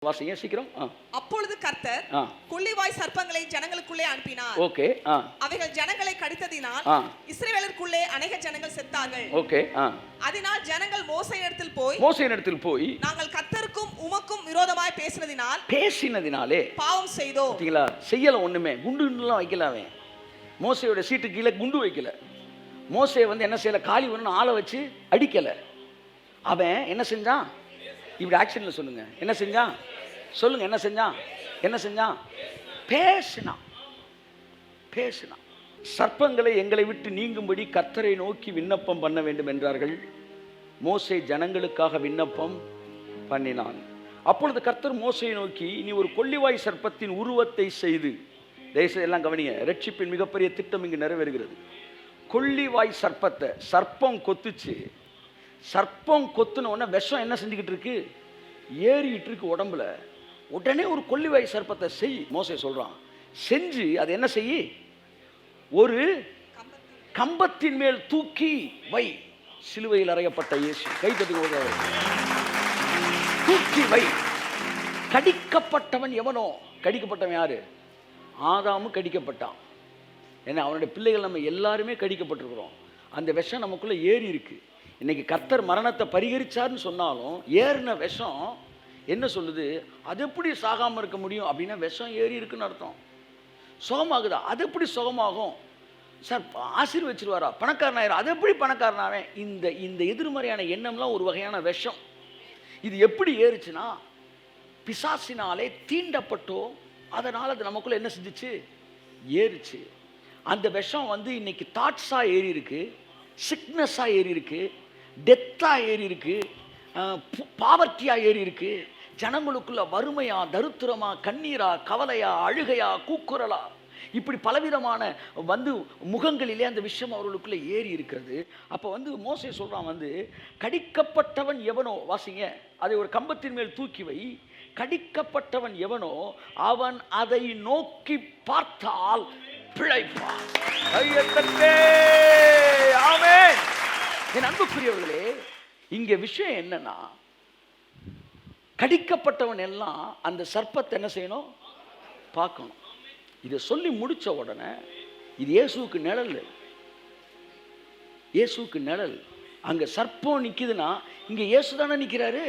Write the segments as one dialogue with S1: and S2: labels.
S1: வாசிங்க சீக்கிரம்.
S2: அப்பொழுது கர்த்தர் கொள்ளிவாய் சர்ப்பங்களை ஜனங்களுக்குள்ளே அனுப்பினார்.
S1: ஓகே.
S2: அவைகள் ஜனங்களை கடித்ததினால் இஸ்ரவேலருக்குள்ளே अनेक ஜனங்கள் செத்தார்கள்.
S1: ஓகே.
S2: அதனால் ஜனங்கள் மோசேயினிடத்தில் போய் நாங்கள் கர்த்தருக்கும் உமக்கும் விரோதமாய் பேசினதினாலே பாவம் செய்தோம்.
S1: பாத்தீங்களா? செய்யல ஒண்ணுமே. குண்டுலாம் வைக்கலாமே. மோசேயோட சீட்டு கீழே குண்டு வைக்கல. மோசே என்ன செய்யல? காளி ஒன்று ஆளை வச்சு அடிக்கல. அவன் என்ன செஞ்சான்? இப்படி ஆக்ஷன்ல சொல்லுங்க. என்ன செஞ்சான்? சொல்லுங்க. என்ன செஞ்சான்? பேசினான். சர்ப்பங்களை எங்களை விட்டு நீங்கும்படி கர்த்தரை நோக்கி விண்ணப்பம் பண்ண வேண்டும் என்றார்கள். மோசே ஜனங்களுக்காக விண்ணப்பம் பண்ணினான். அப்பொழுது கர்த்தர் மோசையை நோக்கி, நீ ஒரு கொள்ளிவாய் சர்ப்பத்தின் உருவத்தை செய்து, தேசம் எல்லாம் கவனிங்க, ரட்சிப்பின் மிகப்பெரிய திட்டம் இங்கு நிறைவேறுகிறது. கொள்ளிவாய் சர்ப்பத்தை, சர்ப்பம் கொத்துச்சு. சர்ப்பம் கொத்துன உடனே விஷம் என்ன செஞ்சுக்கிட்டு இருக்கு? ஏறிக்கிட்டு இருக்கு உடம்புல. உடனே ஒரு கொள்ளிவாய் சர்ப்பத்தை செய் மோசே சொல்றான். செஞ்சு அதை என்ன செய்ய? ஒரு கம்பத்தின் மேல் தூக்கி வை. சிலுவையில் அறையப்பட்ட இயேசு. கை தட்டி தூக்கி வை. கடிக்கப்பட்டவன் எவனோ? கடிக்கப்பட்டவன் யாரு? ஆதாமும் கடிக்கப்பட்டான். ஏன்னா அவனுடைய பிள்ளைகள் நம்ம எல்லாருமே கடிக்கப்பட்டிருக்கிறோம். அந்த விஷம் நமக்குள்ள ஏறி இருக்கு. இன்னைக்கு கர்த்தர் மரணத்தை பரிகரிச்சார்னு சொன்னாலும் ஏறின விஷம் என்ன சொல்லுது? அது எப்படி சாகாமல் இருக்க முடியும்? அப்படின்னா விஷம் ஏறி இருக்குன்னு அர்த்தம். சுகமாகுதா? அது எப்படி சுகமாகும் சார்? ஆசீர்வச்சிருவாரா? பணக்காரனாயிரம்? அது எப்படி பணக்காரனாவே? இந்த எதிர்மறையான எண்ணம்லாம் ஒரு வகையான விஷம். இது எப்படி ஏறுச்சுன்னா, பிசாசினாலே தீண்டப்பட்டோ, அதனால் அது நமக்குள்ள என்ன செஞ்சிச்சு? ஏறிச்சு. அந்த விஷம் இன்னைக்கு தாட்ஸாக ஏறி இருக்கு, சிக்னஸாக ஏறி இருக்கு, டெத்தாக ஏறி இருக்கு, பாவர்ட்டியாக ஏறி இருக்கு. ஜனங்களுக்குள்ள வறுமையா, தரித்திரமா, கண்ணீரா, கவலையா, அழுகையா, கூக்குரலா, இப்படி பலவிதமான முகங்களிலே அந்த விஷயம் அவர்களுக்குள்ள ஏறி இருக்கிறது. அப்போ மோசே சொல்றான், கடிக்கப்பட்டவன் எவனோ, வாசிங்க, அதை ஒரு கம்பத்தின் மேல் தூக்கி வை. கடிக்கப்பட்டவன் எவனோ அவன் அதை நோக்கி பார்த்தால் பிழைப்பான். ஆமென். என் அன்புக்குரியவர்களே, இங்க விஷயம் என்னன்னா, கடிக்கப்பட்டவன் எல்லாம் அந்த சர்ப்பத்தை என்ன செய்யணும்? பார்க்கணும். இதை சொல்லி முடிச்ச உடனே, இது இயேசுவுக்கு நிழல். இயேசுவுக்கு நிழல். அங்க சர்ப்பம் நிக்குதுன்னா இங்க இயேசு தானே நிக்கிறாரு.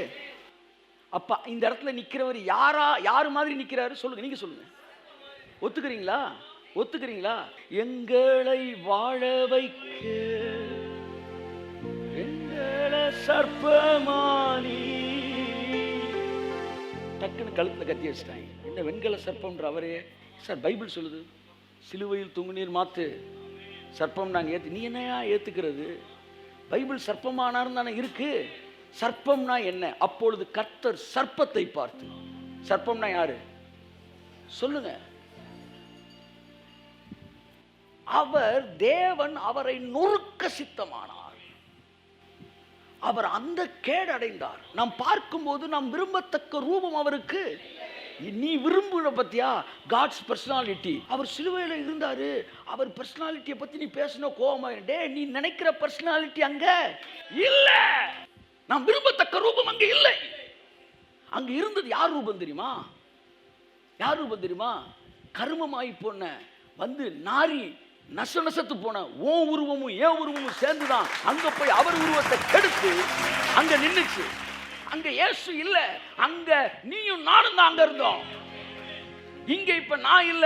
S1: அப்ப இந்த இடத்துல நிக்கிறவர் யாரு மாதிரி நிக்கிறாரு? சொல்லுங்க. நீங்க சொல்லுங்க. ஒத்துக்கிறீங்களா? எங்களை வாழ வைக்க எங்களை சர்ப்பமானி. டக்குன்னு கழுத்துல கத்தி வச்சுட்டாங்க. என்ன வெண்கல சர்ப்பம்ன்ற அவரே சார்? பைபிள் சொல்லுது, சிலுவையில் தூங்குநீர் மாத்து சர்ப்பம் நாங்கள் ஏத்து. நீ என்னையா ஏத்துக்கிறது? பைபிள் சர்ப்பமானார் தானே இருக்கு. சர்ப்பம்னா என்ன? அப்பொழுது கர்த்தர் சர்ப்பத்தை பார்த்து, சர்ப்பம்னா யாரு சொல்லுங்க? அவர் தேவன் அவரை நொறுக்க சித்தமானார். அவர் அந்த கேடு அடைந்தார். நாம் பார்க்கும்போது நாம் விரும்பத்தக்க ரூபம் அவருக்கு. நீ விரும்புற பத்தியா? God's personality. அவர் சிலுவையில் இருந்தாரு. அவர் பர்சனாலிட்டியை பத்தி நீ பேசின கோபமா? டே, நீ நினைக்கிற பர்சனாலிட்டி அங்க இல்ல. நாம் விரும்பத்தக்க ரூபம் அங்க இல்லை. அங்க இருந்தது யார் ரூபம் தெரியுமா? கருமமாயி போன நாரி நசத்து போன ஓ உருவமும் ஏன் உருவமும் சேர்ந்துதான் அங்க போய் அவர் உருவத்தை கெடுத்து அங்க நின்னுச்சு. அங்க இயேசு இல்ல. அங்க நீயும் நானும் தான் அங்க இருந்தோம். இங்க இப்ப நான் இல்ல,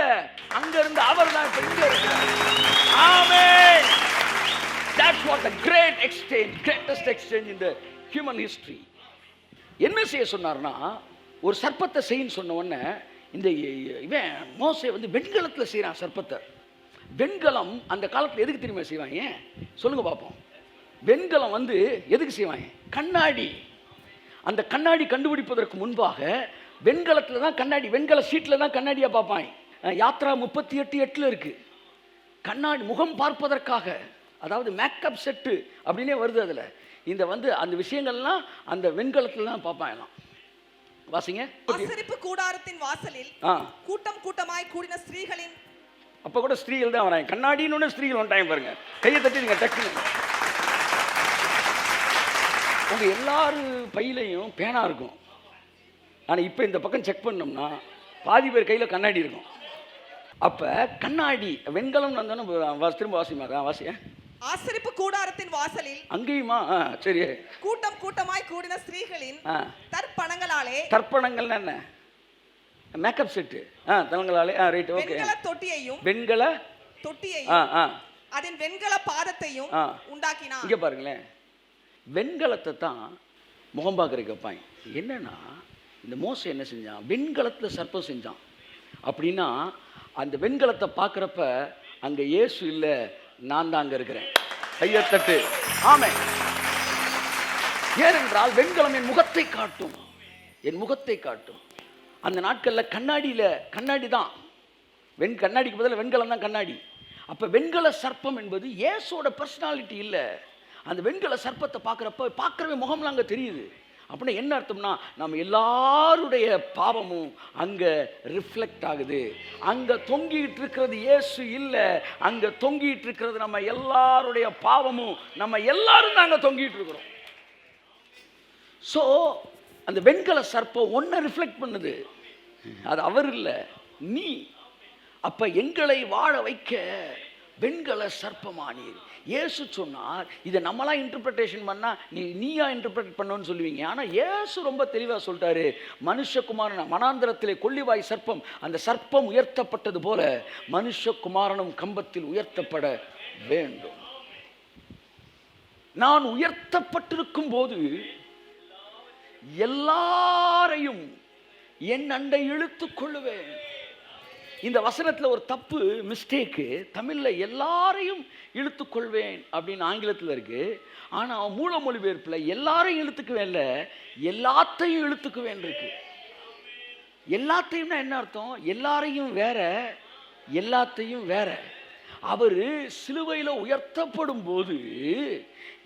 S1: அங்க இருந்த அவர் தான் இப்ப இங்க இருக்கிறார். ஆமென். That's what the greatest exchange in the human history. என்ன செய்ய சொன்னார்னா, ஒரு சர்ப்பத்தை செய்யன்னு சொன்ன உடனே இந்த இவன் மோசே வெண்கலத்துல செய்யறான் சர்ப்பத்தை. வெண்கலம் அந்த காலத்தில் எதுக்கு தெரியுமா செய்வாங்க? சொல்லுங்க பார்ப்போம். வெண்கலம் எதுக்கு செய்வாங்க? கண்ணாடி. அந்த கண்ணாடி கண்டுபிடிப்பதற்கு முன்பாக வெண்கலத்தில் தான் கண்ணாடி, வெண்கல சீட்டில் தான் கண்ணாடியாக பார்ப்பாங்க. யாத்ரா 38:8 இருக்கு. கண்ணாடி முகம் பார்ப்பதற்காக, அதாவது மேக்கப் செட்டு அப்படின்னே வருது. அதில் இந்த அந்த விஷயங்கள்லாம் அந்த வெண்கலத்தில் தான் பார்ப்பாங்கலாம். வாசிங்க.
S2: ஆசரிப்பு கூடாரத்தின் வாசலில் கூட்டம் கூட்டமாய் கூடின ஸ்திரீகளின்,
S1: அப்ப கூட ஸ்திரீகள் தான் வராங்க. கண்ணாடின்னு ஸ்திரீகள் வந்துட்டாங்க பாருங்க. கையை தட்டி நீங்க டக்குன்னு. உங்க எல்லாரும் பையிலையும் பேனா இருக்கும். ஆனால் இப்போ இந்த பக்கம் செக் பண்ணோம்னா பாதி பேர் கையில் கண்ணாடி இருக்கும். அப்போ கண்ணாடி வெண்கலம் வந்தோன்னா திரும்ப வாசிமா வாசிய
S2: ஆசரிப்பு கூடாரத்தின் வாசலில்
S1: அங்கேயுமா சரி
S2: கூட்டம் கூட்டமாய் கூடின ஸ்திரீகளின் தர்ப்பணங்களாலே,
S1: தர்ப்பணங்கள்னா என்ன? மேக்கப் செட்டு தலங்களாலே ரைட் ஓகே.
S2: வெண்கல தொட்டியையும்,
S1: வெண்கல
S2: தொட்டியையும் அதன் வெண்கல பாதத்தையும் உண்டாக்கினான்.
S1: இங்க பாருங்களேன், வெண்கலத்தை தான் முகம் பார்க்கறதுக்கு வைப்பாங்க. என்னன்னா இந்த மோசே என்ன செஞ்சான்? வெண்கலத்துல சர்ப்பம் செஞ்சான். அப்படின்னா அந்த வெண்கலத்தை பார்க்குறப்ப அங்க இயேசு இல்லை, நான் தான் அங்க இருக்கிறேன். கையத்தட்டு ஆமே. ஏனென்றால் வெண்கலம் என் முகத்தை காட்டும், என் முகத்தை காட்டும். அந்த நாட்களில் கண்ணாடி தான் கண்ணாடிக்கு பதிலாக வெண்கலம் தான் கண்ணாடி. அப்போ வெண்கல சர்ப்பம் என்பது இயேசுவோட பர்சனாலிட்டி இல்லை. அந்த வெண்கல சர்ப்பத்தை பார்க்குறவே முகம்லாம் அங்கே தெரியுது. அப்படின்னா என்ன அர்த்தம்னா நம்ம எல்லாருடைய பாவமும் அங்கே ரிஃப்ளெக்ட் ஆகுது. அங்கே தொங்கிட்டு இருக்கிறது இயேசு இல்லை, அங்கே தொங்கிட்டு இருக்கிறது நம்ம எல்லாருடைய பாவமும். நம்ம எல்லாரும் தான் அங்கே தொங்கிட்டு இருக்கிறோம். ஸோ அந்த வெண்கல சர்ப்பம் ஒன்றை ரிஃப்ளெக்ட் பண்ணுது, அது அவர் இல்லை, நீ. அப்ப எங்களை வாழ வைக்க வெண்கல சர்ப்பமானீர். இயேசு சொன்னார். இதை நம்மளாம் இன்டர்பிரேஷன் பண்ணா நீயா இன்டர்பிரேட் பண்ணணும்னு சொல்லுவீங்க. ஆனால் இயேசு ரொம்ப தெளிவாக சொல்லிட்டாரு, மனுஷகுமாரன் மனாந்திரத்திலே கொள்ளிவாய் சர்ப்பம், அந்த சர்ப்பம் உயர்த்தப்பட்டது போல மனுஷகுமாரனும் கம்பத்தில் உயர்த்தப்பட வேண்டும். நான் உயர்த்தப்பட்டிருக்கும் போது எல்லாரையும் என் அண்டை இழுத்துக் கொள்ளுவேன். இந்த வசனத்தில் ஒரு தப்பு மிஸ்டேக்கு. தமிழில் எல்லாரையும் இழுத்துக்கொள்வேன் அப்படின்னு ஆங்கிலத்தில் இருக்கு. ஆனால் மூல மொழிபெயர்ப்பில் எல்லாரையும் இழுத்துக்குவேன் இல்லை, எல்லாத்தையும் இழுத்துக்குவேன் இருக்கு. எல்லாத்தையும்னா என்ன அர்த்தம்? எல்லாரையும் வேற, எல்லாத்தையும் வேற. அவர் சிலுவையில் உயர்த்தப்படும் போது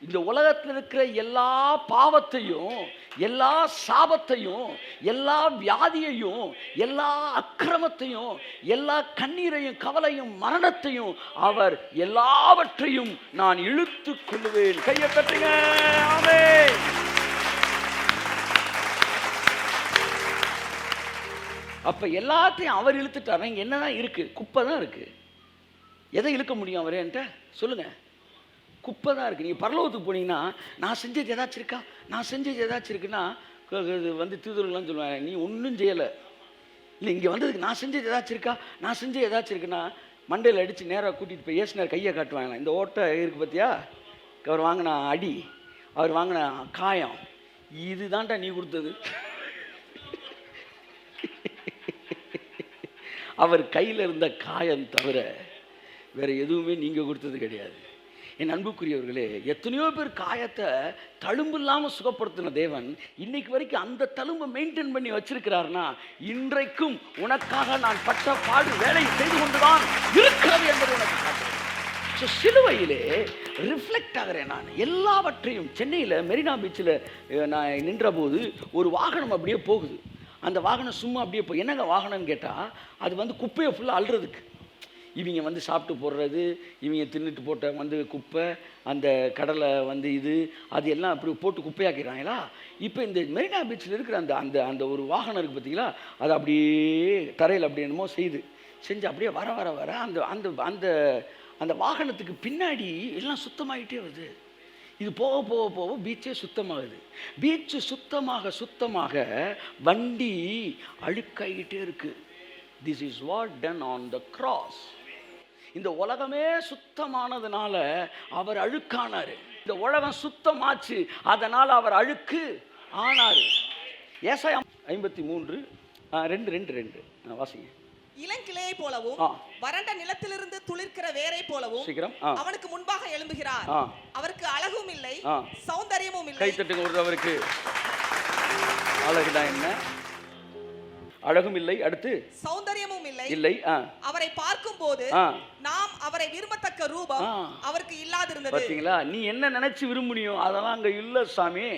S1: இந்த உலகத்தில் இருக்கிற எல்லா பாவத்தையும், எல்லா சாபத்தையும், எல்லா வியாதியையும், எல்லா அக்கிரமத்தையும், எல்லா கண்ணீரையும், கவலையும், மரணத்தையும், அவர் எல்லாவற்றையும் நான் இழுத்து கொள்ளுவேன். கையை தட்டுங்க. ஆமென். அப்ப எல்லாத்தையும் அவர் இழுத்துட்டார். இங்க என்னதான் இருக்கு? குப்பை தான் இருக்கு. எதை இழுக்க முடியும் அவரே என்கிட்ட சொல்லுங்க? குப்பை தான் இருக்குது. நீங்கள் பரலோகத்துக்கு போனீங்கன்னா நான் செஞ்சது ஏதாச்சும் இருக்கா, நான் செஞ்சது ஏதாச்சும் இருக்குன்னா வந்து தூதர்கள்லாம் சொல்லுவாங்க, நீ ஒன்றும் செய்யலை. இல்லை இங்கே வந்ததுக்கு நான் செஞ்சது ஏதாச்சும் இருக்கா, நான் செஞ்சது ஏதாச்சும் இருக்குன்னா மண்டையில் அடித்து நேராக கூட்டிகிட்டு போய் ஏசுனார் கையை காட்டுவாங்க. இந்த ஓட்டை இருக்குது பார்த்தியா, அவர் வாங்கின அடி, அவர் வாங்கின காயம், இது தான்டா நீ கொடுத்தது. அவர் கையில் இருந்த காயம் தவிர வேறு எதுவுமே நீங்கள் கொடுத்தது கிடையாது. என் அன்புக்குரியவர்களே, எத்தனையோ பேர் காயத்தை தழும்பு இல்லாமல் சுகப்படுத்தின தேவன் இன்னைக்கு வரைக்கும் அந்த தழும்பை மெயின்டைன் பண்ணி வச்சிருக்கிறார்னா, இன்றைக்கும் உனக்காக நான் பட்ட பாடு வேலை செய்து கொண்டுதான் இருக்கிறது என்பது உனக்கு காட்டுறேன். ஸோ சிலுவையிலே ரிஃப்ளெக்ட் ஆகிறேன் நான் எல்லாவற்றையும். சென்னையில் மெரினா பீச்சில் நான் நின்ற போது ஒரு வாகனம் அப்படியே போகுது. அந்த வாகனம் சும்மா அப்படியே என்னங்க வாகனம்னு கேட்டால், அது வந்து குப்பையை ஃபுல்லாக அள்ளுறதுக்கு. இவங்க வந்து சாப்பிட்டு போடுறது, இவங்க தின்னுட்டு போட்ட குப்பை, அந்த கடலை இது அது எல்லாம் அப்படி போட்டு குப்பையாக்கிறாங்களா. இப்போ இந்த மெரினா பீச்சில் இருக்கிற அந்த அந்த அந்த ஒரு வாகனம் இருக்குது பார்த்தீங்களா, அது அப்படியே தரையில் அப்படி என்னமோ செஞ்சு அப்படியே வர வர வர அந்த அந்த அந்த அந்த வாகனத்துக்கு பின்னாடி எல்லாம் சுத்தமாகிட்டே வருது. இது போக போக போக பீச்சே சுத்தமாகுது. பீச்சு சுத்தமாக சுத்தமாக வண்டி அழுக்காகிட்டே இருக்கு. This is what done on the cross. இந்த உலகமே சுத்தமானதுனால அவர் அழுக்கானாரு. இந்த உலகம் சுத்தமாச்சு, அதனால் அவர் அழுக்கு ஆனாரு. ஏசாயா 53:2 வாசிங்க.
S2: இளங்கிளையை போலவும் வறண்ட நிலத்திலிருந்து துளிர்க்கிற வேரை போலவும் சீக்கிரம் அவனுக்கு முன்பாக எழும்புகிறார். அவருக்கு அழகும் இல்லை, சௌந்தரியமும் இல்லை.
S1: கை தட்டுங்க ஒரு அவருக்கு. அழகுதான் என்ன? அழகும் இல்லை, அடுத்து
S2: சௌந்தரியமும் இல்லை.
S1: இல்லை.
S2: அவரை பார்க்கும்போது நாம் அவரை விரும்பத்தக்க ரூபம் அவருக்கு இல்லாதிருந்தது.
S1: பாத்தீங்களா? நீ என்ன நினைச்சு விரும்புனியோ அதெல்லாம் அங்க இல்ல சாமி,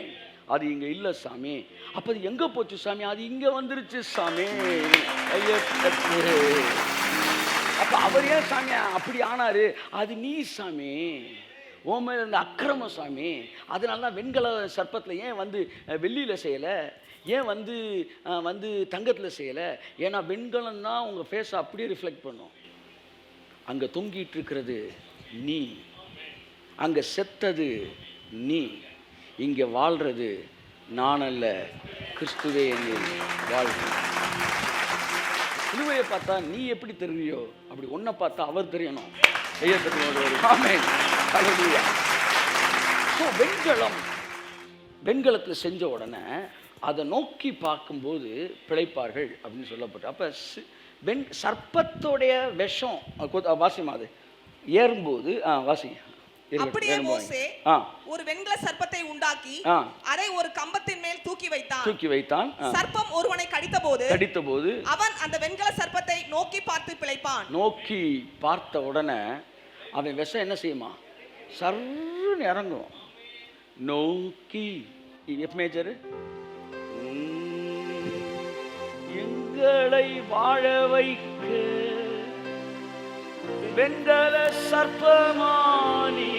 S1: அது இங்க இல்ல சாமி. அப்ப அது எங்க போச்சு சாமி? அது இங்க வந்துருச்சு சாமி. அப்ப அவர் ஏன் சாமி அப்படி ஆனாரு? அது நீ சாமி, உன் மேல இருந்த அக்கிரம சாமி. அதனால தான் வெண்கல சர்ப்பத்தில் ஏன் வெள்ளியில செய்யல? ஏன் வந்து தங்கத்தில் செய்யலை? ஏன்னா வெண்கலம் தான் உங்கள் ஃபேஸை அப்படியே ரிஃப்ளெக்ட் பண்ணும். அங்கே தொங்கிட்டு இருக்கிறது நீ, அங்கே செத்தது நீ, இங்கே வாழ்கிறது நான் அல்ல, கிறிஸ்துவே என்னில் வாழ்கிறேன். சிலுவையை பார்த்தா நீ எப்படி தெரிவியோ அப்படி ஒன்றை பார்த்தா அவர் தெரியணும். ஆமென், ஹல்லேலூயா. ஸோ வெண்கலத்தில் செஞ்ச உடனே அதை நோக்கி பார்க்கும்போது பிழைப்பார்கள் அப்படின்னு சொல்லப்பட்டு, அப்போ சர்ப்பத்தோடைய விஷம் வாசிமா அது ஏறும்போது வாசி.
S2: அப்படியே மோசே ஒரு வெண்கல சர்ப்பத்தை உண்டாக்கி அதை ஒரு கம்பத்தின் மேல் தூக்கி வைத்தான். சர்ப்பம் ஒருவனை கடித்தபோது அவன் அந்த வெண்கல சர்ப்பத்தை நோக்கி பார்த்து பிழைப்பான்.
S1: நோக்கி பார்த்த உடனே அவன் விஷம் என்ன செய்யுமா? சர்ன்னு இறங்கும். நோக்கி எஃப் மேஜர், எங்களை வாழ வைக்க வெண்கல சர்ப்பமானி,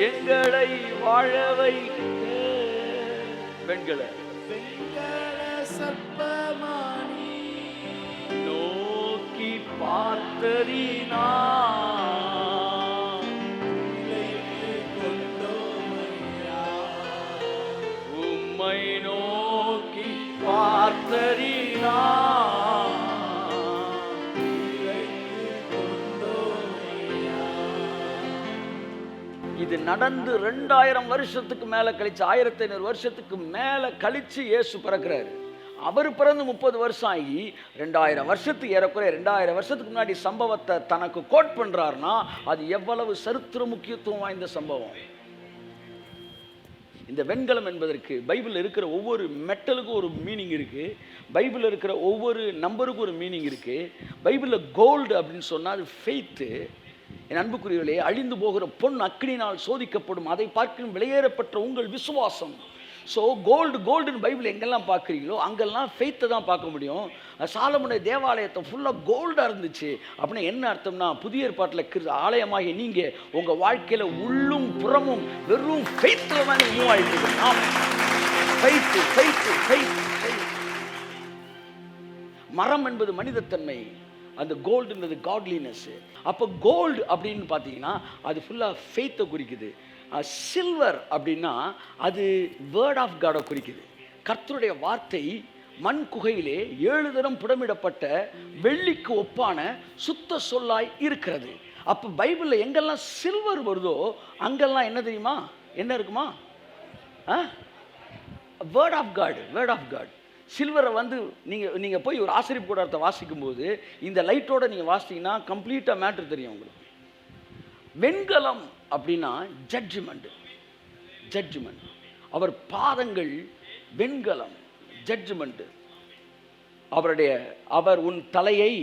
S1: எங்களை வாழ வைக்க வெண்கல சர்ப்பமானி, நோக்கி பார்த்ததினா உம்மை நோக்கி பார்த்ததினா இது நடந்து 2000 வருஷத்துக்கு மேல கழிச்சு, 1500 வருஷத்துக்கு மேல கழிச்சு இயேசு பிறக்கிறாரு. அவர் பிறந்து 30 வருஷம் ஆகி 2000 வருஷத்துக்கு ஏறக்குறைய 2000 வருஷத்துக்கு முன்னாடி சம்பவத்தை தனக்கு கோட் பண்றாருன்னா அது எவ்வளவு சரித்திர முக்கியத்துவம் வாய்ந்த சம்பவம். இந்த வெண்கலம் என்பதற்கு பைபிளில் இருக்கிற ஒவ்வொரு மெட்டலுக்கும் ஒரு மீனிங் இருக்கு. பைபிளில் இருக்கிற ஒவ்வொரு நம்பருக்கும் ஒரு மீனிங் இருக்கு. பைபிளில் கோல்டு அப்படின்னு சொன்னா அது ஃபெய்த்து. என் அன்புக்குரியவர்களே, அழிந்து போகிற பொன் அக்கினினால் சோதிக்கப்படும், அதை பார்க்கும் விலையேறப்பட்ட உங்கள் விசுவாசம். ஸோ கோல்டுன்னு பைபிள் எங்கெல்லாம் பார்க்குறீங்களோ அங்கெல்லாம் ஃபெய்த்தை தான் பார்க்க முடியும். சாலமோனுடைய தேவாலயத்தை ஃபுல்லாக கோல்டாக இருந்துச்சு அப்படின்னா என்ன அர்த்தம்னா, புதிய ஏற்பாட்டில் ஆலயமாகி நீங்கள் உங்கள் வாழ்க்கையில் உள்ளும் புறமும் வெறும் ஃபெய்த்தில் தான் மூவ் ஆகிட்டு. மரம் என்பது மனிதத்தன்மை, அந்த கோல்டுன்றது காட்லினஸ். அப்போ கோல்டு அப்படின்னு பார்த்தீங்கன்னா அது ஃபுல்லாக ஃபெய்த்தை குறிக்குது. சில்வர் அப்படின்னா அது வேர்ட் ஆஃப் காடை குறிக்குது. கர்த்தருடைய வார்த்தை மண் குகையிலே 7 தரம் புடமிடப்பட்ட வெள்ளிக்கு ஒப்பான சுத்த சொல்லாய் இருக்கிறது. அப்போ பைபிளில் எங்கெல்லாம் சில்வர் வருதோ அங்கெல்லாம் என்ன தெரியுமா, என்ன இருக்குமா? Word of God. சில்வரை வந்து நீங்கள் போய் ஒரு ஆசிரியர் கூடாரத்தை வாசிக்கும் போது இந்த லைட்டோட நீங்கள் வாசித்தீங்கன்னா கம்ப்ளீட்டாக மேட்ரு தெரியும் உங்களுக்கு. வெண்கலம் அப்படின்னா ஜட்ஜ்மெண்ட். அவர் பாதங்கள் வெண்கலம், ஜட்ஜ்மெண்ட். அவர் உன் தலையை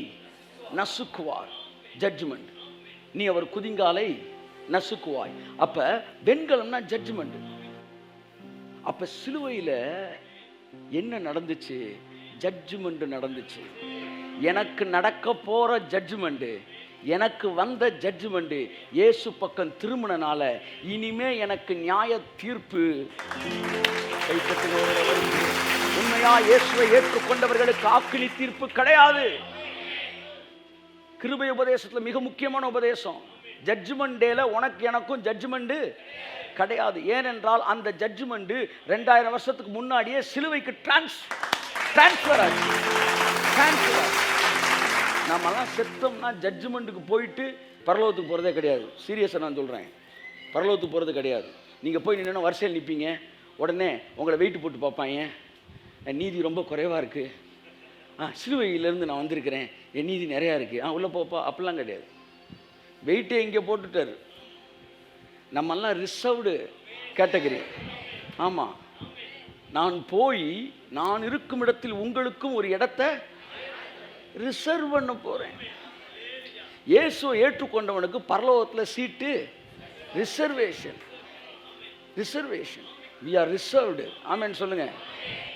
S1: நசுக்குவார், ஜட்ஜ்மெண்ட். நீ அவர் குதிங்காலை நசுக்குவாய். அப்ப வெண்கலம்னா ஜட்ஜ்மெண்ட். அப்ப சிலுவையில் என்ன நடந்துச்சு? ஜட்ஜ்மெண்ட் நடந்துச்சு. எனக்கு நடக்க போற ஜட்ஜ்மெண்ட், எனக்கு வந்த ஜட்ஜ்மெண்ட் இயேசு பக்கம் திரும்பினால இனிமே எனக்கு நியாய தீர்ப்பு. உண்மையா இயேசுவை ஏற்றுக்கொண்டவர்களுக்கு ஆக்கினி தீர்ப்பு கிடையாது. கிருபை உபதேசத்துல மிக முக்கியமான உபதேசம். ஜட்ஜ்மெண்ட் டேல உனக்கு எனக்கும் ஜட்ஜ்மெண்ட் கிடையாது. ஏனென்றால் அந்த ஜட்ஜ்மெண்ட் 2000 வருஷத்துக்கு முன்னாடியே சிலுவைக்கு டிரான்ஸ்ஃபர் ஆச்சு. நம்மலாம் செத்தோம்னா ஜட்ஜ்மெண்ட்டுக்கு போயிட்டு பரலோகத்துக்கு போகிறதே கிடையாது. சீரியஸாக நான் சொல்கிறேன், பரலோகத்துக்கு போகிறது கிடையாது. நீங்கள் போய் நின்று வரிசையில் நிற்பீங்க, உடனே உங்களை வெயிட்டு போட்டு பார்ப்பாங்க, நீதி ரொம்ப குறைவாக இருக்குது, சிலுவையிலேருந்து நான் வந்திருக்கிறேன், என் நீதி நிறையா இருக்குது, உள்ளே போப்பா. அப்படிலாம் கிடையாது. வெயிட்டே இங்கே போட்டுட்டார். நம்மெல்லாம் ரிசர்வ்டு கேட்டகரி. ஆமாம், நான் போய் நான் இருக்கும் இடத்தில் உங்களுக்கும் ஒரு இடத்தை ரிசர்வ் பண்ண போகிறேன். இயேசுவை ஏற்றுக்கொண்டவனுக்கு பரலோகத்தில் சீட்டு ரிசர்வேஷன். we are reserved. ஆமென் சொல்லுங்க.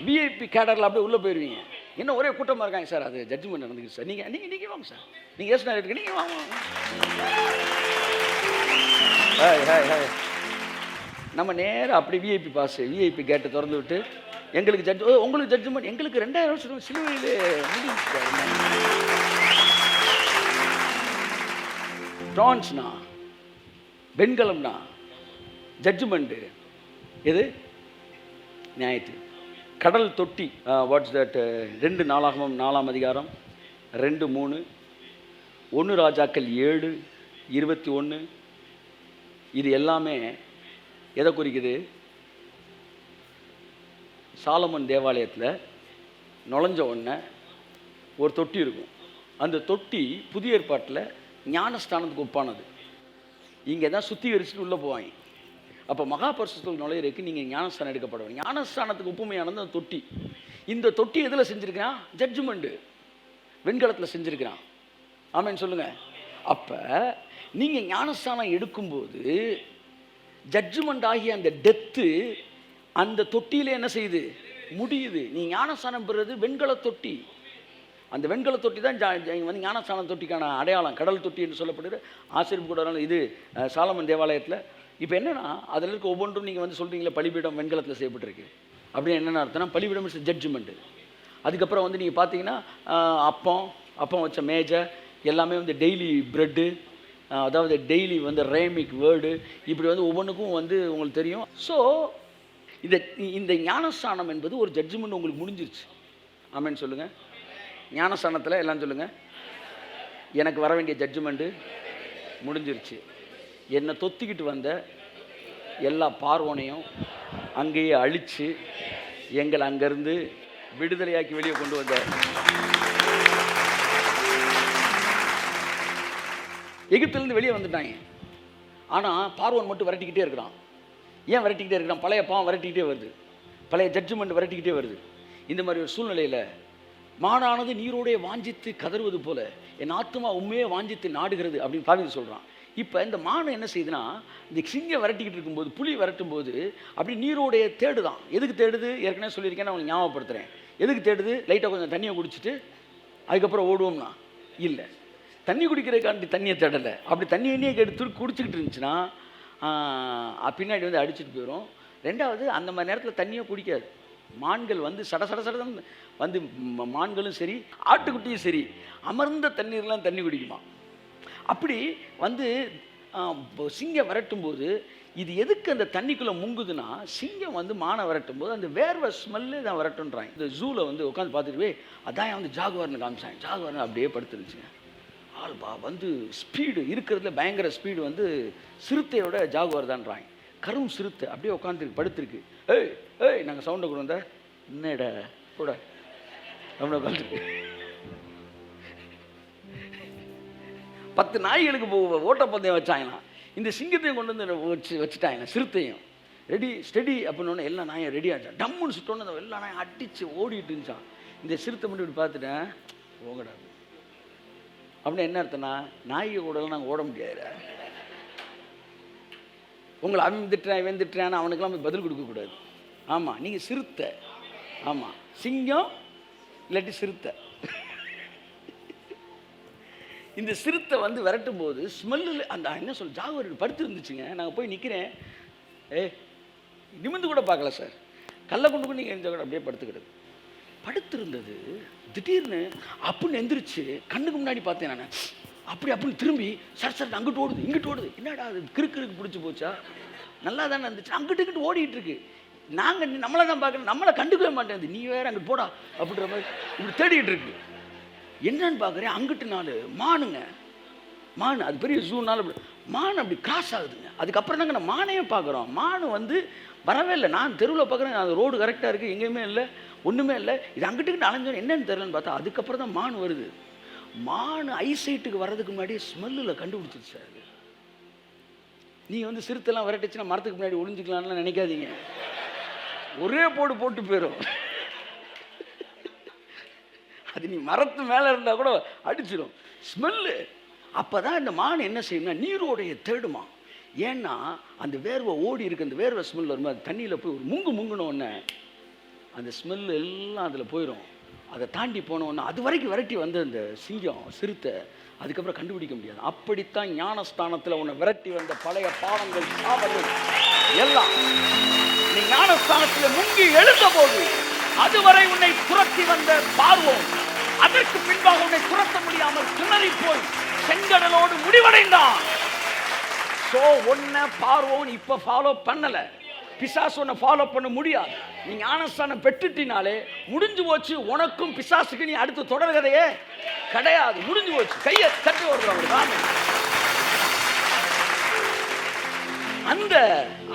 S1: விஐபி கேடரில் அப்படியே உள்ளே போயிடுவீங்க. என்ன ஒரே கூட்டமாக இருக்காங்க சார், அது ஜட்ஜ்மெண்ட் நடந்துருக்கு சார், நீங்கள் வாங்க சார், நீங்கள் ஏசுனா இருக்கு, நீங்கள் வாங்க. நம்ம நேரம் அப்படி விஐபி பாஸ், விஐபி கேட்டை திறந்து விட்டு எங்களுக்கு ஜட்ஜ், உங்களுக்கு ஜட்ஜ்மெண்ட், எங்களுக்கு 2000 வருஷம் சிலுவையிலே முடிஞ்சுச்சு. பிரான்ஸ்னா வெண்கலம்னா ஜட்ஜ்மெண்ட்டு எது? நியாயத்து. கடல் தொட்டி, வாட்ஸ் தட்? 2 நாளாகமம் 4ஆம் அதிகாரம் 2:3, 1 ராஜாக்கள் 7:21. இது எல்லாமே எதை குறிக்குது? சாலமன் தேவாலயத்தில் நுழைஞ்ச உடனே ஒரு தொட்டி இருக்கும். அந்த தொட்டி புதிய ஏற்பாட்டில் ஞானஸ்தானத்துக்கு ஒப்பானது. இங்கே தான் சுத்திகரிச்சுட்டு உள்ளே போவாங்க. அப்போ மகாபரிசுத்தத்தில் நுழையிறதுக்கு நீங்கள் ஞானஸ்தானம் எடுக்கப்படணும். ஞானஸ்தானத்துக்கு ஒப்புமையானது அந்த தொட்டி. இந்த தொட்டி எதில் செஞ்சுருக்கிறான்? ஜட்ஜ்மெண்ட்டு வெண்கலத்தில் செஞ்சுருக்கிறான். ஆமேன்னு சொல்லுங்கள். அப்போ நீங்கள் ஞானஸ்தானம் எடுக்கும்போது ஜட்ஜ்மெண்ட் ஆகிய அந்த டெத்து அந்த தொட்டியில் என்ன செய்யுது? முடியுது. நீ ஞானஸ்தானம் பெறுறது வெண்கல தொட்டி. அந்த வெண்கல தொட்டி தான் வந்து ஞானஸ்தான தொட்டிக்கான அடையாளம். கடல் தொட்டி என்று சொல்லப்படுகிற ஆசிரியப்பு கூட இது சாலமன் தேவாலயத்தில். இப்போ என்னென்னா அதில் இருக்க ஒவ்வொன்றும் நீங்கள் வந்து சொல்கிறீங்களே பலிபீடம் வெண்கலத்தில் செய்யப்பட்டிருக்கு அப்படின்னு என்னென்ன அர்த்தம்னா, பலிபீடம் இஸ் ஜட்ஜ்மெண்ட்டு. அதுக்கப்புறம் வந்து நீங்கள் பார்த்தீங்கன்னா அப்பம் வச்ச மேஜை எல்லாமே வந்து டெய்லி ப்ரெட்டு, அதாவது டெய்லி வந்து ரேமிக் வேர்டு, இப்படி வந்து ஒவ்வொன்றுக்கும் வந்து உங்களுக்கு தெரியும். ஸோ இந்த ஞானஸ்தானம் என்பது ஒரு ஜட்ஜ்மெண்ட் உங்களுக்கு முடிஞ்சிருச்சு. ஆமேன்னு சொல்லுங்கள். ஞானஸ்தானத்தில் எல்லாம் சொல்லுங்கள், எனக்கு வர வேண்டிய ஜட்ஜ்மெண்ட்டு முடிஞ்சிருச்சு. என்னை தொத்திக்கிட்டு வந்த எல்லா பார்வனையும் அங்கேயே அழித்து எங்களை அங்கேருந்து விடுதலையாக்கி வெளியே கொண்டு வந்த எகிப்திலேருந்து வெளியே வந்துட்டாங்க. ஆனால் பார்வன் மட்டும் விரட்டிக்கிட்டே இருக்கிறான். ஏன் விரட்டிக்கிட்டே இருக்கிறான்? பழைய பாவம் விரட்டிக்கிட்டே வருது, பழைய ஜட்ஜ்மெண்ட் விரட்டிக்கிட்டே வருது. இந்த மாதிரி ஒரு சூழ்நிலையில் மானானது நீரோடைய வாஞ்சித்து கதறுவது போல என் ஆத்துமா உண்மையே வாஞ்சித்து நாடுகிறது அப்படின்னு தாவீது சொல்கிறான். இப்போ இந்த மானை என்ன செய்யுதுன்னா, இந்த சிங்கம் விரட்டிக்கிட்டு இருக்கும்போது, புலி விரட்டும் போது அப்படி நீரோடைய தேடுதான். எதுக்கு தேடுது? ஏற்கனவே சொல்லியிருக்கேன், நான் உங்களுக்கு ஞாபகப்படுத்துகிறேன். எதுக்கு தேடுது? லைட்டாக கொஞ்சம் தண்ணியை குடிச்சிட்டு அதுக்கப்புறம் ஓடுவோம்னா இல்லை, தண்ணி குடிக்கிறதுக்காண்டி தண்ணியை தேடலை. அப்படி தண்ணி எண்ணியை எடுத்து குடிச்சிக்கிட்டு இருந்துச்சுன்னா பின்னாடி வந்து அடிச்சுட்டு போயிடும். ரெண்டாவது, அந்த மாதிரி நேரத்தில் தண்ணியை குடிக்காது. மான்கள் வந்து சடசடசடம் வந்து மான்களும் சரி ஆட்டுக்குட்டியும் சரி அமர்ந்த தண்ணீர்லாம் தண்ணி குடிக்குமா. அப்படி வந்து சிங்கம் விரட்டும் போது இது எதுக்கு அந்த தண்ணிக்குள்ளே முங்குதுன்னா, சிங்கம் வந்து மானை விரட்டும் போது அந்த வேர்வை ஸ்மெல்லு தான் விரட்டுன்றாங்க. இந்த ஜூவில் வந்து உட்காந்து பார்த்துட்டு அதான் வந்து ஜாகுவார்னு காமிச்சாங்க. ஜாகுவார்னு அப்படியே படுத்துருந்துச்சுங்க. ஆல்பா வந்து ஸ்பீடு இருக்கிறதுல பயங்கர ஸ்பீடு வந்து சிறுத்தையோட ஜாகுவார் தான்றாங்க. கரும் சிறுத்தை அப்படியே உட்காந்துருக்கு, படுத்துருக்கு. ஏய் ஏய் நாங்கள் சவுண்டை கொண்டு வந்த என்னடா கூட அப்படின்னு உட்காந்துருக்கு. 10 நாய்களுக்கு ஓட்டப்பந்தயம் வச்சாங்களாம். இந்த சிங்கத்தையும் கொண்டு வந்து வச்சுட்டாங்க, சிறுத்தையும். ரெடி ஸ்டெடி அப்படின்னு எல்லா நாயும் ரெடி ஆச்சா. டம்முன்னு சுட்டோன்னு எல்லா நாயும் அடித்து ஓடிட்டு இருந்துச்சான். இந்த சிறுத்தை மட்டும் இப்படி பார்த்துட்டேன், போகடா அப்படின்னு. என்ன அர்த்தம்னா, நாய்க்கு கூடலாம் நாங்கள் ஓட முடியாது. உங்களை அவன் திட்டுறேன் இவன் திட்டுறான்னு அவனுக்கெல்லாம் போய் பதில் கொடுக்கக்கூடாது. ஆமாம், நீங்கள் சிறுத்தை. ஆமாம், சிங்கம் இல்லாட்டி சிறுத்தை. இந்த சிறுத்தை வந்து விரட்டும் போது ஸ்மெல்லு அந்த என்ன சொல் ஜாகுவார் படுத்து இருந்துச்சுங்க. நாங்கள் போய் நிற்கிறேன், நிமிந்து கூட பார்க்கல சார், கல்லை கொண்டு போய் நீங்கள் எந்த கூட அப்படியே படுத்துக்கிறது படுத்திருந்தது. திடீர்னு அப்படின்னு எந்திரிச்சு கண்ணுக்கு முன்னாடி பார்த்தேன் நான். அப்படின்னு திரும்பி சார் அங்கிட்டு ஓடுது இங்கிட்டு ஓடுது. என்னடா அது கிறுக்கு பிடிச்சி போச்சா? நல்லா தானே இருந்துச்சு. அங்கிட்டு இங்கிட்டு ஓடிட்டு இருக்கு. நாங்கள் நம்மளை தான் பார்க்கணும், நம்மளை கண்டுக்கவே மாட்டேங்குது. நீ வேற அங்கிட்டு போடா அப்படின்ற மாதிரி இப்படி தேடிக்கிட்டு இருக்கு. என்னன்னு பார்க்குறேன், அங்கிட்டு 4 மானுங்க. மான் அது பெரிய ஜூனால மான் அப்படி கிராஸ் ஆகுதுங்க. அதுக்கப்புறம் தாங்க நான் மானையே பார்க்குறோம். மான் வந்து வரவே இல்லை. நான் தெருவில் பார்க்குறேன், அது ரோடு கரெக்டாக இருக்குது, எங்கேயுமே இல்லை, ஒன்றுமே இல்லை. இது அங்கிட்டுக்கிட்டு அலைஞ்சோன்னு என்னன்னு தெரியலன்னு பார்த்தா அதுக்கப்புறம் தான் மான் வருது. மான் ஐசைட்டுக்கு வர்றதுக்கு முன்னாடியே ஸ்மெல்லில் கண்டுபிடிச்சிச்சு சார். நீங்கள் வந்து சிறுத்தெல்லாம் விரட்டுச்சுன்னா மரத்துக்கு முன்னாடி ஒளிஞ்சிக்கலாம்னு நினைக்காதீங்க, ஒரே போட்டு போயிடும். அது நீ மரத்து மேலே இருந்தால் கூட அடிச்சிடும் ஸ்மெல்லு. அப்போ தான் இந்த மான் என்ன செய்யும்னா நீரோடைய தேடுமா. ஏன்னா அந்த வேர்வை ஓடி இருக்கு, அந்த வேர்வை ஸ்மெல் வரும்போது அது தண்ணியில் போய் ஒரு முங்குனோடனே அந்த ஸ்மெல்லு எல்லாம் அதில் போயிடும். அதை தாண்டி போனோன்னா அது வரைக்கும் விரட்டி வந்த இந்த சிங்கம் சிறுத்தை அதுக்கப்புறம் கண்டுபிடிக்க முடியாது. அப்படித்தான் ஞானஸ்தானத்தில் உன்னை விரட்டி வந்த பழைய பாவங்கள் சாபங்கள் எல்லாம் நீ ஞானஸ்தானத்தில் முங்கி எழுந்த போது அதுவரை உன்னை துரத்தி வந்த பார்வோன் அதற்கு பின்பாக உன்னை துரத்த முடியாமல் திணறி போய் செங்கடலோடு முடிவடைந்தான். சோ உன்னை பார்வோன் இப்ப ஃபாலோ பண்ணல, பிசாசு உன்னை ஃபாலோ பண்ண முடியாது. நீ ஞானஸ்தானம் பெற்றுட்டினாலே முடிஞ்சு போச்சு. உனக்கும் பிசாசுக்கு நீ அடுத்து தொடர்கதையே கிடையாது, முடிஞ்சு போச்சு. கையை தட்டி வருவாங்க. அந்த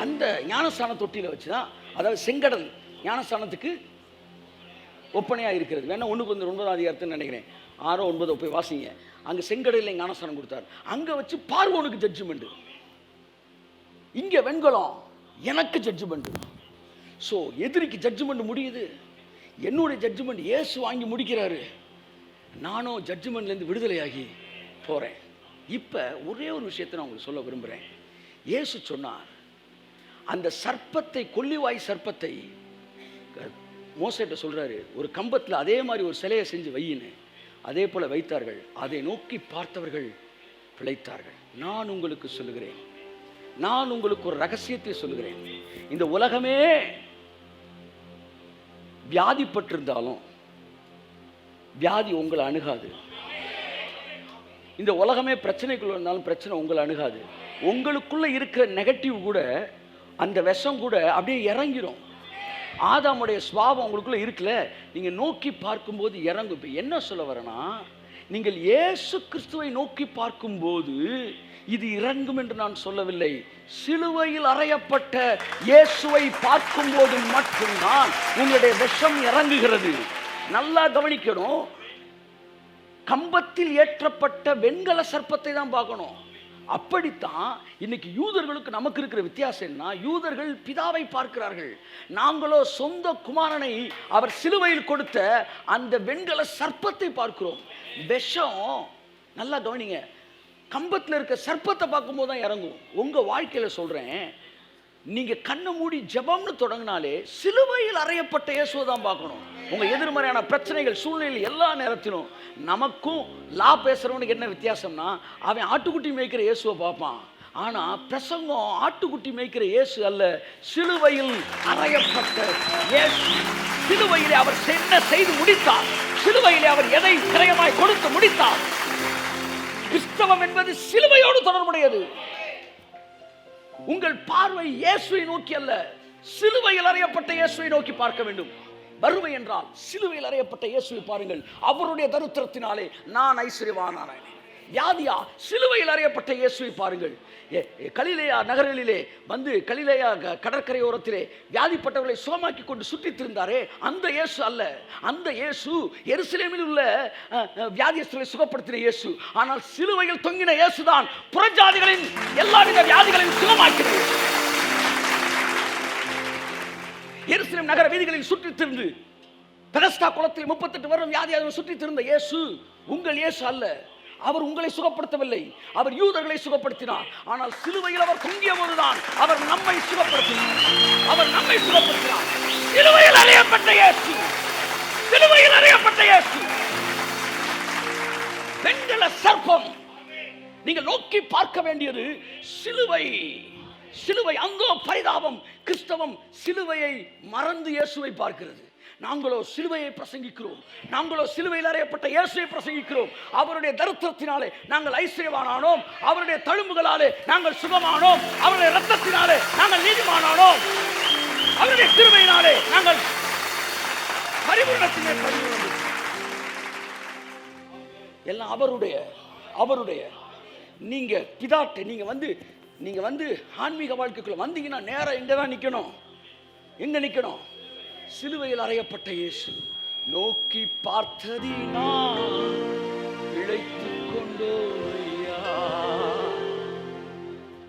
S1: அந்த ஞானஸ்தான தொட்டியில வச்சுதான், அதாவது செங்கடல் ஞானஸ்தானத்துக்கு ஒப்பனையா இருக்கிறது. வேணா 1:9 நினைக்கிறேன், 6-9 போய் வாசிங்க. அங்க செங்கடலில் ஞானஸ்தானம் கொடுத்தார். அங்க வச்சு பார்வோனுக்கு ஜட்ஜ்மெண்ட், இங்க வெண்கலம் எனக்கு ஜட்ஜ்மெண்ட். ஸோ எதிரிக்கு ஜட்ஜ்மெண்ட் முடியுது, என்னுடைய ஜட்ஜ்மெண்ட் இயேசு வாங்கி முடிக்கிறாரு. நானும் ஜட்ஜ்மெண்ட்லேருந்து விடுதலையாகி போகிறேன். இப்போ ஒரே ஒரு விஷயத்தை நான் உங்களுக்கு சொல்ல விரும்புகிறேன். இயேசு சொன்னார், அந்த சர்ப்பத்தை, கொல்லிவாய் சர்ப்பத்தை மோசேட்ட சொல்கிறாரு, ஒரு கம்பத்தில் அதே மாதிரி ஒரு சிலையை செஞ்சு வையின்னு. அதே போல் வைத்தார்கள். அதை நோக்கி பார்த்தவர்கள் பிழைத்தார்கள். நான் உங்களுக்கு சொல்லுகிறேன், நான் உங்களுக்கு ஒரு ரகசியத்தை சொல்லுகிறேன். இந்த உலகமே வியாதிப்பட்டிருந்தாலும் வியாதி உங்களை அணுகாது. இந்த உலகமே பிரச்சனைக்குள்ள இருந்தாலும் பிரச்சனை உங்களை அணுகாது. உங்களுக்குள்ள இருக்கிற நெகட்டிவ் கூட, அந்த விஷம் கூட அப்படியே இறங்கிடும். ஆதாமுடைய சுபாவம் உங்களுக்குள்ள இருக்குல்ல, நீங்க நோக்கி பார்க்கும்போது இறங்கும். இப்போ என்ன சொல்ல வரேன்னா, நீங்கள் இயேசு கிறிஸ்துவை நோக்கி பார்க்கும்போது இது இறங்கும் என்று நான் சொல்லவில்லை. சிலுவையில் அறையப்பட்ட இயேசுவை பார்க்கும்போது மட்டும்தான் உங்களுடைய விஷம் இறங்குகிறது. நல்லா கவனிக்கணும். கம்பத்தில் ஏற்றப்பட்ட வெண்கல சர்ப்பத்தை தான் பார்க்கணும். அப்படித்தான் இன்னைக்கு யூதர்களுக்கு நமக்கு இருக்கிற வித்தியாசம் என்ன? யூதர்கள் பிதாவை பார்க்கிறார்கள், நாங்களோ சொந்த குமாரனை அவர் சிலுவையில் கொடுத்த அந்த வெண்கல சர்ப்பத்தை பார்க்கிறோம். விஷம், நல்லா கவனிங்க, கம்பத்தில் இருக்க சர்ப்பத்தை பார்க்கும்போது தான் இறங்கும். உங்க வாழ்க்கையில சொல்றேன், நீங்க கண்ணை மூடி ஜெபம்னு தொடங்கினாலே சிலுவையில் அறையப்பட்ட இயேசுவை தான் பார்க்கணும். உங்க எதிர்மறையான பிரச்சனைகள், சூழ்நிலையில் எல்லா நேரத்திலும் நமக்கும் லா பேசுறவனுக்கு என்ன வித்தியாசம்னா, அவன் ஆட்டுக்குட்டி மேய்க்கிற இயேசுவை பார்ப்பான். ஆனா பிரசங்கம் ஆட்டுக்குட்டி மேய்க்கிற இயேசு அல்ல, சிலுவையில் அறையப்பட்ட இயேசு. சிலுவையிலே அவர் என்ன செய்து முடித்தார், சிலுவையிலே அவர் எதை கிரயமாய் கொடுத்து முடித்தார். கிறிஸ்தவம் என்பது சிலுவையோடு தொடர்புடையது. உங்கள் பார்வை இயேசுவை நோக்கி அல்ல, சிலுவையில் அறையப்பட்ட இயேசுவை நோக்கி பார்க்க வேண்டும். வறுமை என்றால் சிலுவையில் அறையப்பட்ட இயேசுவை பாருங்கள். அவருடைய தரித்திரத்தினாலே நான் ஐஸ்வர்யவானானேன். வியாதியா, சிலுவையில் அறையப்பட்ட இயேசுவை பாருங்கள். கலிலேயா நகரிலே வந்து, கலிலேயா கடற்கரையோரத்திலே வியாதிப்பட்டவர்களை சுகமாக்கி கொண்டு சுற்றித் திருந்தாரே, அந்த இயேசு அல்ல. அந்த இயேசு எருசலேமில் உள்ள வியாதியஸ்தர்களை சுகப்படுத்தின இயேசு. ஆனால் சிலுவையில் தொங்கின இயேசுதான் புறஜாதிகளின் எல்லாவித வியாதிகளையும் சுகமாக்கிறது. எருசலேம் நகர வீதிகளில் சுற்றித் திரிந்து, பெதஸ்தா குளத்தில் 38 வருடம் வியாதியாக சுற்றித் திருந்த இயேசு உங்கள் இயேசு அல்ல. அவர் உங்களை சுகப்படுத்தவில்லை, அவர் யூதர்களை சுகப்படுத்தினார். ஆனால் சிலுவையில் அவர் தொங்கிய போதுதான் அவர் நம்மை சுகப்படுத்தினார். அவர் நம்மை சுகப்படுத்தினார். சிலுவையில் அறையப்பட்ட இயேசு, சிலுவையில் அறையப்பட்ட இயேசு. வெண்கல சர்ப்பம். நீங்கள் நோக்கி பார்க்க வேண்டியது சிலுவை. சிலுவை அங்கோ பரிதாபம். கிறிஸ்தவம் சிலுவையை மறந்து இயேசுவை பார்க்கிறது. நாங்களோ சிலுவையை பிரசங்கிக்கிறோம், நாங்களோ சிலுவையில் அறையப்பட்ட இயேசுவை பிரசங்கிக்கிறோம். அவருடைய தரித்திரத்தினாலே நாங்கள் ஐஸ்வர்யவானானோம், அவருடைய தழும்புகளாலே நாங்கள் சுகமானோம், அவருடைய இரத்தத்தினாலே நாங்கள் நீதிமானானோம், அவருடைய கிருபையினாலே நாங்கள் பரிபூரணத்திலே பரிபூரணம். எல்லாம் அவருடைய அவருடைய. நீங்க பிதாட்டை நீங்க வந்து ஆன்மீக வாழ்க்கைக்குள்ள வந்தீங்கன்னா நேரம் எங்க தான் நிக்கணும்? எங்க நிக்கணும்? சிலுவையில் அறையப்பட்ட இயேசு நோக்கி பார்த்ததினால் இழைத்துக் கொண்டோமையா.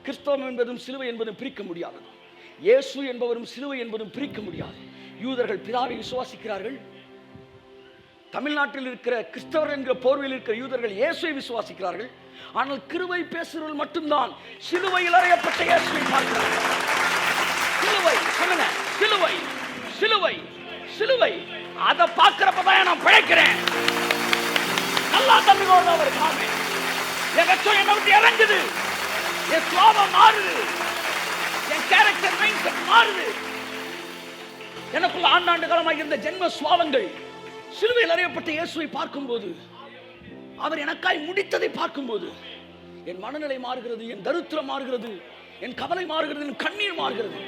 S1: கிறிஸ்தவம் என்பதும் சிலுவை என்பதும் பிரிக்க முடியாது. இயேசு என்பவரும் சிலுவை என்பதும் பிரிக்க முடியாது. யூதர்கள் பிதாவை விசுவாசிக்கிறார்கள். தமிழ்நாட்டில் இருக்கிற கிறிஸ்தவர் என்கிற போர்வையில் இருக்கிற யூதர்கள் இயேசுவை விசுவாசிக்கிறார்கள். ஆனால் கிருபை பேசுகிறவர்கள் மட்டும்தான் சிலுவையில் அறையப்பட்ட இயேசுவை பார்க்கிறார்கள். சிலுவை சொல்லுங்க, சிலுவை சிலுவை சிலுவை. அதை பார்க்கிறப்பதான் நான் பிழைக்கிறேன். நல்லா தந்துகோடு அவர் காமே. என் கஷ்டம் என்னை விட்டு இறங்குது, என் சுவாபம் மாறுது, என் கேரக்டர் மைண்ட் செட் மாறுது. எனக்குள்ள ஆண்டாண்டு காலமாக இருந்த ஜென்ம சுவாபங்கள் சிலுவையில் அறையப்பட்ட இயேசுவை பார்க்கும்போது, அவர் எனக்காய் முடித்ததை பார்க்கும்போது என் மனநிலை மாறுகிறது, என் தரித்திரம் மாறுகிறது, என் கவலை மாறுகிறது, என் கண்ணீர் மாறுகிறது.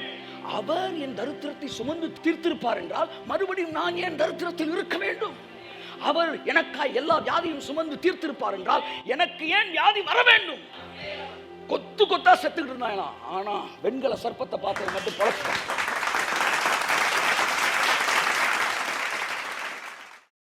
S1: அவர் என் தரித்திரத்தை சுமந்து தீர்த்திருப்பார் என்றால் மறுபடியும் நான் ஏன் தரித்திரத்தில் இருக்க வேண்டும்? அவர் எனக்காய் எல்லா வியாதியும் சுமந்து தீர்த்திருப்பார் என்றால் எனக்கு ஏன் வியாதி வர வேண்டும்? கொத்து கொத்தா செத்துக்கிட்டு இருந்தாங்க. ஆனா வெண்கல சர்ப்பத்தை பார்த்து மட்டும் பொழைச்சிட்டான்.